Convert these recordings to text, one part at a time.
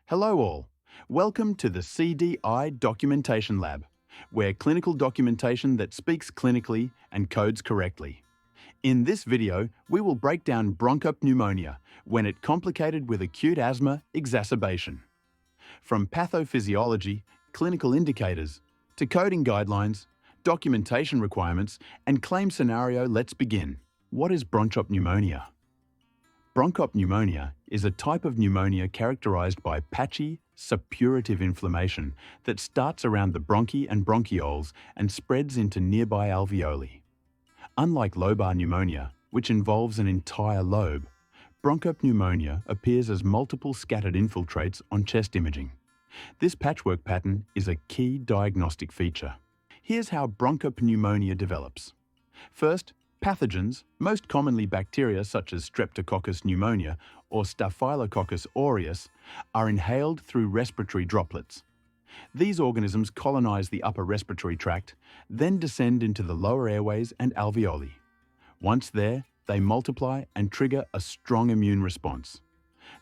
Hello all. Welcome to the CDI Documentation Lab, where clinical documentation that speaks clinically and codes correctly. In this video, we will break down bronchopneumonia when it complicated with acute asthma exacerbation. From pathophysiology, clinical indicators, to coding guidelines, documentation requirements, and claim scenario, let's begin. What is bronchopneumonia? Bronchopneumonia is a type of pneumonia characterized by patchy, suppurative inflammation that starts around the bronchi and bronchioles and spreads into nearby alveoli. Unlike lobar pneumonia, which involves an entire lobe, bronchopneumonia appears as multiple scattered infiltrates on chest imaging. This patchwork pattern is a key diagnostic feature. Here's how bronchopneumonia develops. First, pathogens, most commonly bacteria such as Streptococcus pneumonia or Staphylococcus aureus, are inhaled through respiratory droplets. These organisms colonize the upper respiratory tract, then descend into the lower airways and alveoli. Once there, they multiply and trigger a strong immune response.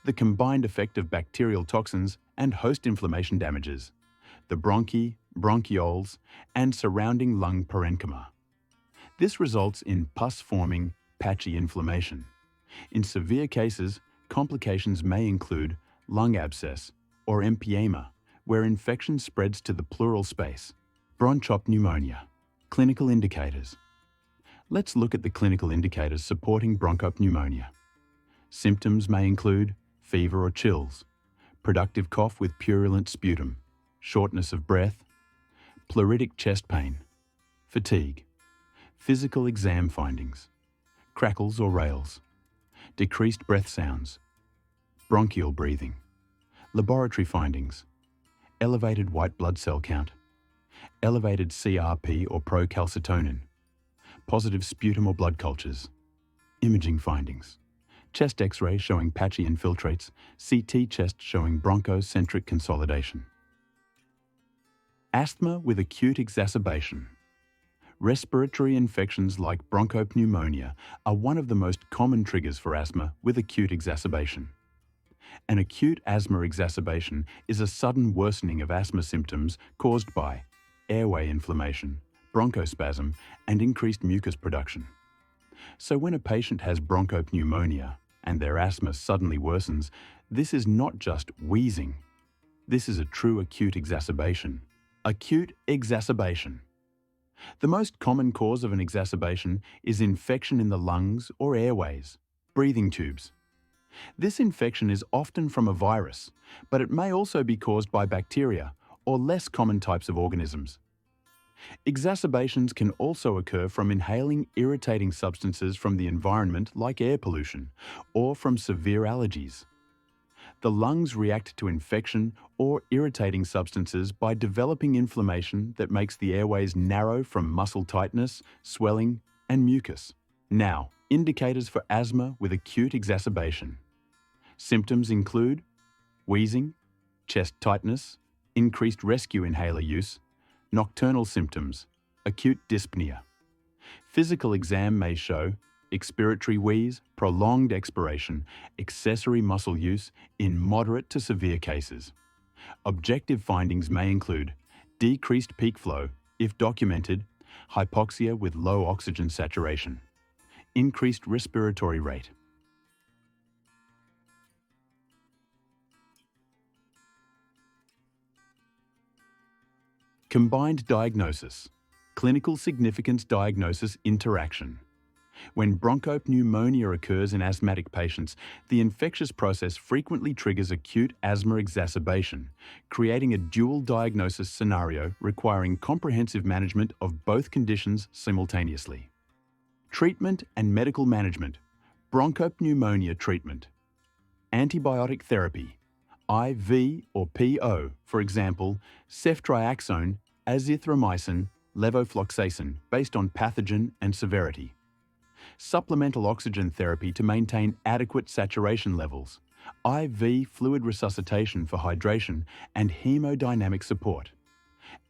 The combined effect of bacterial toxins and host inflammation damages the bronchi, bronchioles, and surrounding lung parenchyma. This results in pus-forming, patchy inflammation. In severe cases, complications may include lung abscess or empyema, where infection spreads to the pleural space. Bronchopneumonia. Clinical indicators. Let's look at the clinical indicators supporting bronchopneumonia. Symptoms may include fever or chills, productive cough with purulent sputum, shortness of breath, pleuritic chest pain, fatigue. Physical exam findings, crackles or rales, decreased breath sounds, bronchial breathing, laboratory findings, elevated white blood cell count, elevated CRP or procalcitonin, positive sputum or blood cultures, imaging findings, chest X-ray showing patchy infiltrates, CT chest showing bronchocentric consolidation. Asthma with acute exacerbation. Respiratory infections like bronchopneumonia are one of the most common triggers for asthma with acute exacerbation. An acute asthma exacerbation is a sudden worsening of asthma symptoms caused by airway inflammation, bronchospasm, and increased mucus production. So when a patient has bronchopneumonia and their asthma suddenly worsens, this is not just wheezing. This is a true acute exacerbation. Acute exacerbation. The most common cause of an exacerbation is infection in the lungs or airways, breathing tubes. This infection is often from a virus, but it may also be caused by bacteria or less common types of organisms. Exacerbations can also occur from inhaling irritating substances from the environment like air pollution or from severe allergies. The lungs react to infection or irritating substances by developing inflammation that makes the airways narrow from muscle tightness, swelling, and mucus. Now, indicators for asthma with acute exacerbation. Symptoms include wheezing, chest tightness, increased rescue inhaler use, nocturnal symptoms, acute dyspnea. Physical exam may show expiratory wheeze, prolonged expiration, accessory muscle use in moderate to severe cases. Objective findings may include decreased peak flow, if documented, hypoxia with low oxygen saturation, increased respiratory rate. Combined diagnosis, clinical significance diagnosis interaction. When bronchopneumonia occurs in asthmatic patients, the infectious process frequently triggers acute asthma exacerbation, creating a dual diagnosis scenario requiring comprehensive management of both conditions simultaneously. Treatment and medical management. Bronchopneumonia treatment. Antibiotic therapy. IV or PO, for example, ceftriaxone, azithromycin, levofloxacin, based on pathogen and severity. Supplemental oxygen therapy to maintain adequate saturation levels, IV fluid resuscitation for hydration and hemodynamic support,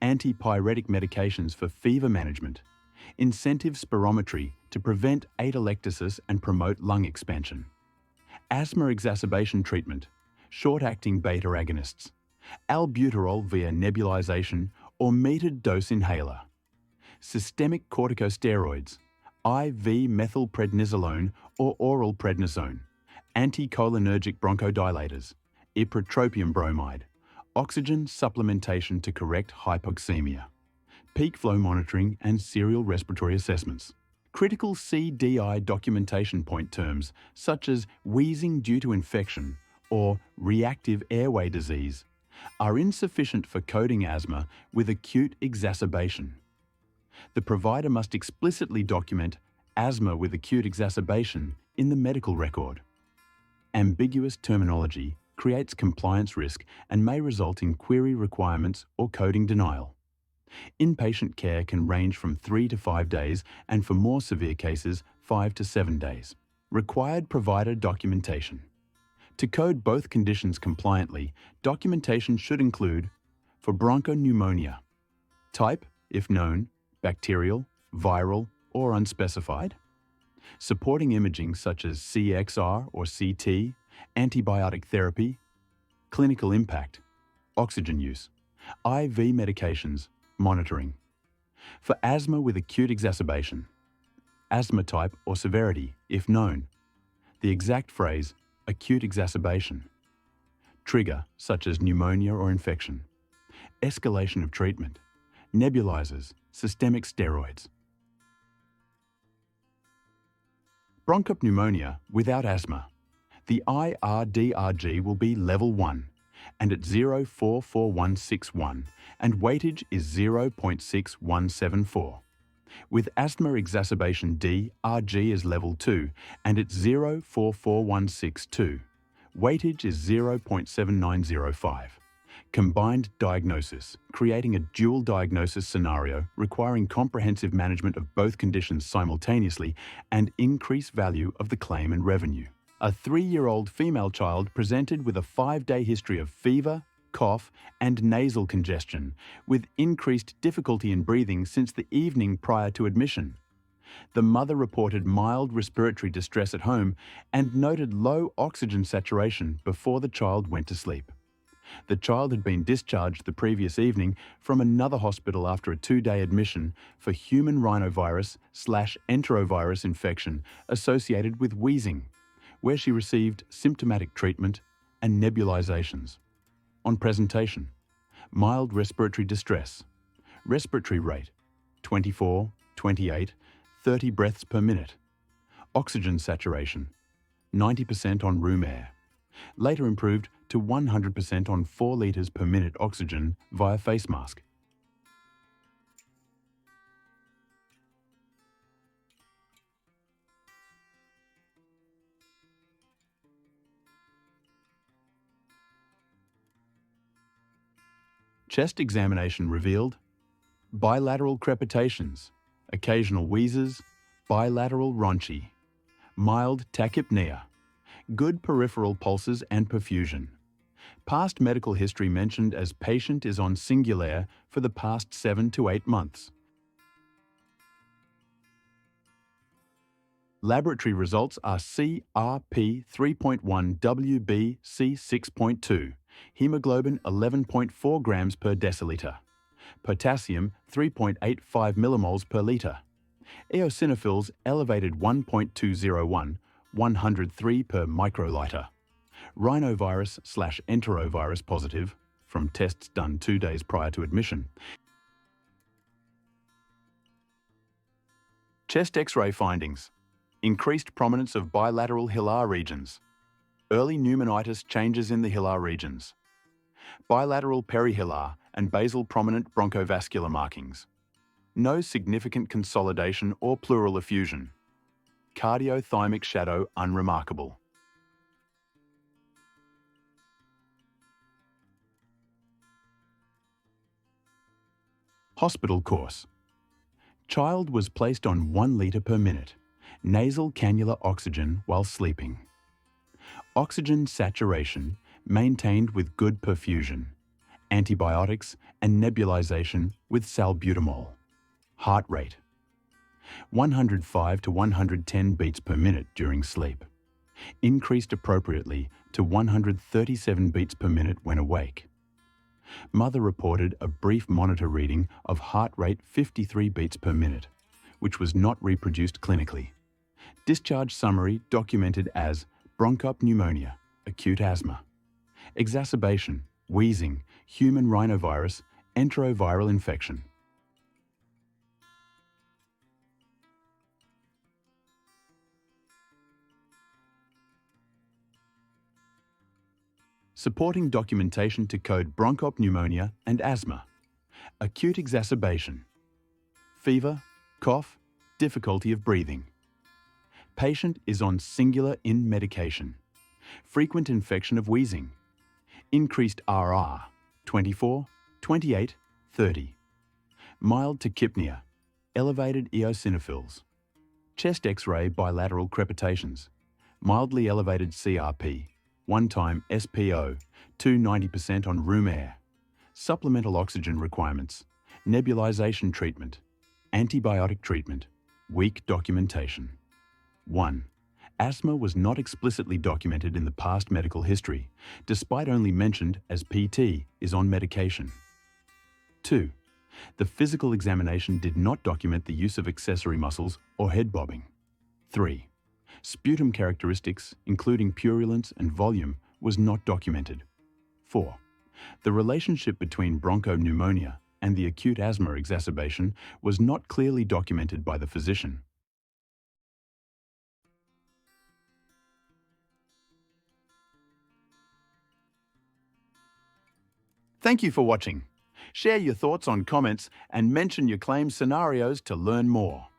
antipyretic medications for fever management, incentive spirometry to prevent atelectasis and promote lung expansion. Asthma exacerbation treatment, short-acting beta agonists, albuterol via nebulization or metered dose inhaler, systemic corticosteroids, IV methylprednisolone or oral prednisone, anticholinergic bronchodilators, ipratropium bromide, oxygen supplementation to correct hypoxemia, peak flow monitoring and serial respiratory assessments. Critical CDI documentation point terms such as wheezing due to infection or reactive airway disease are insufficient for coding asthma with acute exacerbation. The provider must explicitly document asthma with acute exacerbation in the medical record. Ambiguous terminology creates compliance risk and may result in query requirements or coding denial. Inpatient care can range from 3 to 5 days and for more severe cases, 5 to 7 days. Required provider documentation. To code both conditions compliantly, documentation should include for bronchopneumonia, type, if known, bacterial, viral, or unspecified, supporting imaging such as CXR or CT, antibiotic therapy, clinical impact, oxygen use, IV medications, monitoring. For asthma with acute exacerbation, asthma type or severity, if known, the exact phrase, acute exacerbation, trigger such as pneumonia or infection, escalation of treatment, nebulizers, systemic steroids. Bronchopneumonia without asthma. The DRG will be level 1 and at 0.44161 and weightage is 0.6174. With asthma exacerbation DRG is level 2 and it's 0.44162. Weightage is 0.7905. Combined diagnosis, creating a dual diagnosis scenario requiring comprehensive management of both conditions simultaneously and increased value of the claim and revenue. A 3-year-old female child presented with a 5-day history of fever, cough, and nasal congestion, with increased difficulty in breathing since the evening prior to admission. The mother reported mild respiratory distress at home and noted low oxygen saturation before the child went to sleep. The child had been discharged the previous evening from another hospital after a 2-day admission for human rhinovirus/enterovirus infection associated with wheezing, where she received symptomatic treatment and nebulizations. On presentation, mild respiratory distress, respiratory rate 24, 28, 30 breaths per minute, oxygen saturation 90% on room air, later improved to 100% on 4 litres per minute oxygen via face mask. Chest examination revealed bilateral crepitations, occasional wheezes, bilateral rhonchi, mild tachypnea, good peripheral pulses and perfusion. Past medical history mentioned as patient is on Singulair for the past 7 to 8 months. Laboratory results are CRP 3.1 WBC 6.2, hemoglobin 11.4 grams per deciliter, potassium 3.85 millimoles per litre, eosinophils elevated 1.201, 103 per microliter, rhinovirus/enterovirus positive from tests done 2 days prior to admission. Chest X-ray findings. Increased prominence of bilateral hilar regions. Early pneumonitis changes in the hilar regions. Bilateral perihilar and basal prominent bronchovascular markings. No significant consolidation or pleural effusion. Cardiothymic shadow unremarkable. Hospital course. Child was placed on 1 litre per minute. Nasal cannula oxygen while sleeping. Oxygen saturation maintained with good perfusion. Antibiotics and nebulization with salbutamol. Heart rate 105 to 110 beats per minute during sleep. increased appropriately to 137 beats per minute when awake. Mother reported a brief monitor reading of heart rate 53 beats per minute, which was not reproduced clinically. Discharge summary documented as bronchopneumonia, acute asthma. Exacerbation, wheezing, human rhinovirus, enteroviral infection. Supporting documentation to code bronchopneumonia and asthma. Acute exacerbation. Fever, cough, difficulty of breathing. Patient is on singular in medication. Frequent infection of wheezing. Increased RR, 24, 28, 30. Mild tachypnea, elevated eosinophils. Chest X-ray bilateral crepitations. Mildly elevated CRP, one-time SPO, 290% on room air. Supplemental oxygen requirements. Nebulization treatment. Antibiotic treatment. Weak documentation. 1. Asthma was not explicitly documented in the past medical history, despite only mentioned as PT is on medication. 2. The physical examination did not document the use of accessory muscles or head bobbing. 3. Sputum characteristics, including purulence and volume, was not documented. 4. The relationship between bronchopneumonia and the acute asthma exacerbation was not clearly documented by the physician. Thank you for watching. Share your thoughts on comments and mention your claim scenarios to learn more.